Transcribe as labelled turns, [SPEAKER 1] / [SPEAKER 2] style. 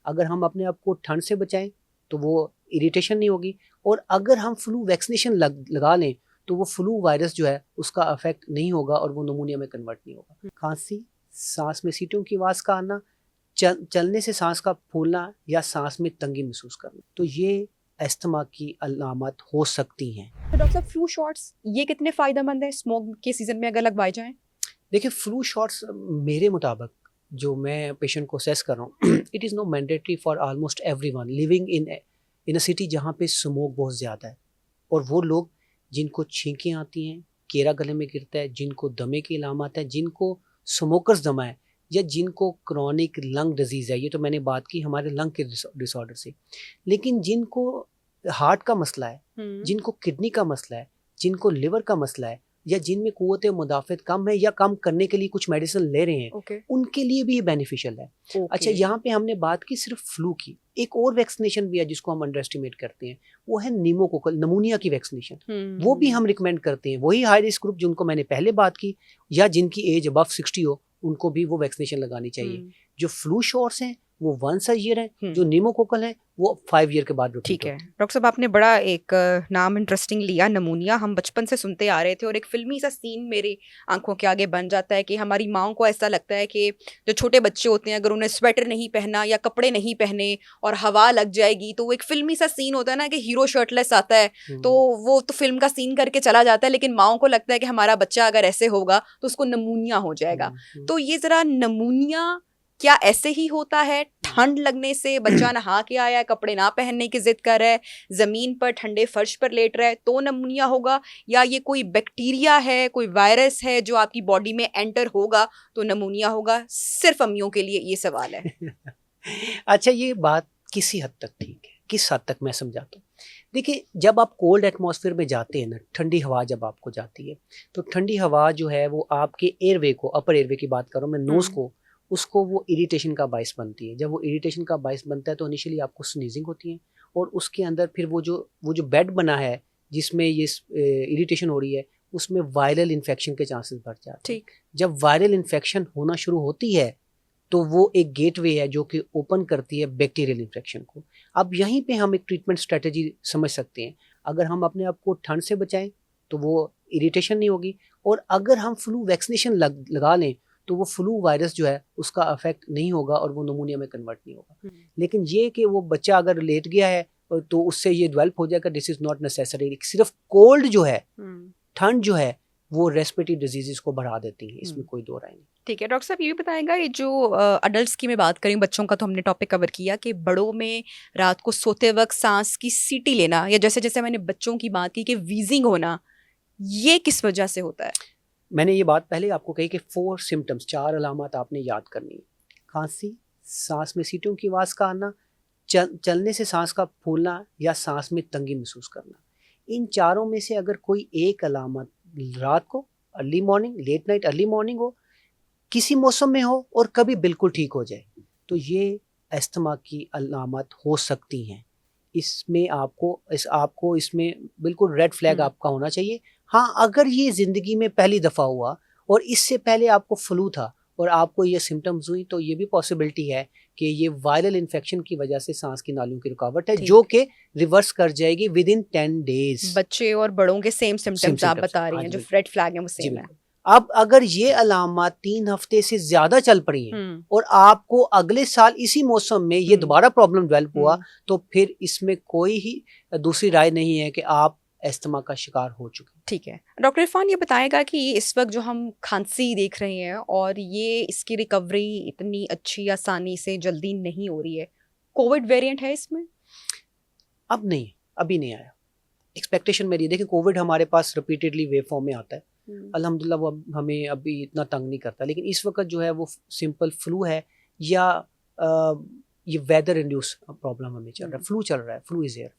[SPEAKER 1] अगर हम अपने आप को ठंड से बचाएं तो वो इरिटेशन नहीं होगी, और अगर हम फ्लू वैक्सीनेशन लगा लें तो वो फ्लू वायरस जो है उसका अफेक्ट नहीं होगा और वो नमूनिया में कन्वर्ट नहीं होगा। खांसी, सांस में सीटों की आवाज़ का आना, चलने से सांस का फूलना या सांस में तंगी महसूस करना, तो ये अस्थमा की अलामत हो सकती हैं।
[SPEAKER 2] तो डॉक्टर साहब फ्लू शॉट्स ये कितने फायदेमंद है स्मोक के सीजन में अगर लगवाए जाएं?
[SPEAKER 1] देखिए, फ्लू शॉट्स मेरे मुताबिक जो मैं पेशेंट को असेस कर रहा हूँ, it is no mandatory for almost everyone living in a city जहाँ पे स्मोक बहुत ज़्यादा है, और वो लोग जिनको छींकें आती हैं, केरा गले में गिरता है, जिनको दमे की अलामत है, जिनको स्मोकर्स दमा है, या जिनको क्रॉनिक लंग डिजीज़ है। ये तो मैंने बात की हमारे लंग के डिसऑर्डर से, लेकिन जिनको हार्ट का मसला है, जिनको किडनी का मसला है, जिनको लिवर का मसला है, या जिनमें कुव्वत मुदाफ़त कम है या कम करने के लिए कुछ मेडिसिन ले रहे हैं, उनके लिए भी ये बेनिफिशियल है। अच्छा, यहाँ पे हमने बात की सिर्फ फ्लू की, एक और वैक्सीनेशन भी है जिसको हम अंडर एस्टिमेट करते हैं, वो है न्यूमोकोकल नमूनिया की वैक्सीनेशन। वो भी हम रिकमेंड करते हैं, वही हाई रिस्क ग्रुप जिनको मैंने पहले बात की, या जिनकी एज अबव 60 हो, उनको भी वो वैक्सीनेशन लगानी चाहिए। जो फ्लू शॉट्स हैं वो 1 ईयर है, जो न्यूमोकोकल है वो 5 ईयर के बाद।
[SPEAKER 2] ठीक है डॉक्टर साहब, आपने बड़ा एक नाम इंटरेस्टिंग लिया, नमूनिया। हम बचपन से सुनते आ रहे थे और एक फिल्मी सा सीन मेरे आंखों के आगे बन जाता है कि हमारी माओं को ऐसा लगता है कि जो छोटे बच्चे होते हैं अगर उन्हें स्वेटर नहीं पहना या कपड़े नहीं पहने और हवा लग जाएगी, तो वो एक फिल्मी सा सीन होता है ना कि हीरो शर्टलेस आता है, तो वो तो फिल्म का सीन करके चला जाता है, लेकिन माओं को लगता है कि हमारा बच्चा अगर ऐसे होगा तो उसको नमूनिया हो जाएगा। तो ये जरा नमूनिया क्या ऐसे ही होता है? ठंड लगने से बच्चा नहा के आया, कपड़े ना पहनने की जिद कर रहा है, जमीन पर ठंडे फर्श पर लेट रहा है तो नमूनिया होगा, या ये कोई बैक्टीरिया है, कोई वायरस है जो आपकी बॉडी में एंटर होगा तो नमूनिया होगा? सिर्फ अम्मियों के लिए ये सवाल है।
[SPEAKER 1] अच्छा, ये बात किसी हद तक ठीक है, किस हद तक मैं समझाता हूँ। देखिए, जब आप कोल्ड एटमॉस्फेयर में जाते हैं ना, ठंडी हवा जब आपको जाती है, तो ठंडी हवा जो है वो आपके एयरवे को, अपर एयरवे की बात कर रहा हूँ मैं, नोज़ को, उसको वो इरिटेशन का बायस बनती है। जब वो इरिटेशन का बायस बनता है तो इनिशियली आपको स्नीजिंग होती है, और उसके अंदर फिर वो जो बेड बना है जिसमें ये इरिटेशन हो रही है, उसमें वायरल इन्फेक्शन के चांसेस बढ़ जाते हैं। जब वायरल इन्फेक्शन होना शुरू होती है तो वो एक गेटवे है जो कि ओपन करती है बैक्टीरियल इन्फेक्शन को। अब यहीं पे हम एक ट्रीटमेंट स्ट्रेटजी समझ सकते हैं। अगर हम अपने आप को ठंड से बचाएं तो वो इरिटेशन नहीं होगी, और अगर हम फ्लू वैक्सीनेशन लगा लें तो वो फ्लू वायरस जो है उसका अफेक्ट नहीं होगा और वो नमूनिया में कन्वर्ट नहीं होगा। लेकिन ये कि वो बच्चा अगर लेट गया है तो उससे ये डेवलप हो जाएगा, दिस इज नॉट नेसेसरी। सिर्फ कोल्ड जो है, ठंड जो है, वो रेस्पिरेटरी डिजीजेस को बढ़ा देती है, इसमें कोई दो राय नहीं।
[SPEAKER 2] ठीक है डॉक्टर साहब, ये भी बताएगा, ये जो अडल्ट्स की मैं बात करी, बच्चों का तो हमने टॉपिक कवर किया, कि बड़ों में रात को सोते वक्त सांस की सीटी लेना, या जैसे जैसे मैंने बच्चों की बात की कि वीजिंग होना, ये किस वजह से होता है?
[SPEAKER 1] मैंने ये बात पहले आपको कही कि 4 सिम्टम्स, 4 अलामत आपने याद करनी है। खांसी, सांस में सीटों की आवाज़ का आना, चलने से सांस का फूलना या सांस में तंगी महसूस करना। इन चारों में से अगर कोई एक अलामत रात को, early morning, late night, early morning हो, किसी मौसम में हो और कभी बिल्कुल ठीक हो जाए, तो ये अस्थमा की अलामत हो सकती हैं। इसमें आपको इसमें बिल्कुल रेड फ्लैग आपका होना चाहिए। हाँ, अगर ये ज़िंदगी में पहली दफ़ा हुआ और इससे पहले आपको फ्लू था और आपको ये सिम्टम्स हुई, तो ये भी पॉसिबिलिटी है कि ये वायरल इन्फेक्शन की वजह से सांस की नालियों की रुकावट है, जो कि रिवर्स कर जाएगी विद इन 10 डेज।
[SPEAKER 2] बच्चे और बड़ों के सेम सिम्टम्स आप बता रही हैं, जो रेड फ्लैग है वो सेम है।
[SPEAKER 1] अब अगर ये अलामत 3 हफ्ते से ज्यादा चल पड़ी हैं और आपको अगले साल इसी मौसम में ये दोबारा प्रॉब्लम डेवलप हुआ, तो फिर इसमें कोई ही दूसरी राय नहीं है कि आप अस्थमा का शिकार हो चुके।
[SPEAKER 2] ठीक है डॉक्टर इरफान, ये बताएगा कि इस वक्त जो हम खांसी देख रहे हैं और ये इसकी रिकवरी इतनी अच्छी आसानी से जल्दी नहीं हो रही है, कोविड वेरिएंट है इसमें?
[SPEAKER 1] अब नहीं, अभी नहीं आया। एक्सपेक्टेशन मेरी, देखिए कोविड हमारे पास रिपीटेडली वेव फॉर्म में आता है, अल्हम्दुलिल्लाह वो हमें अभी इतना तंग नहीं करता, लेकिन इस वक्त जो है वो सिंपल फ्लू है या ये वेदर इंड्यूस प्रॉब्लम हमें चल रहा है। फ्लू चल रहा है, फ्लू इज हियर।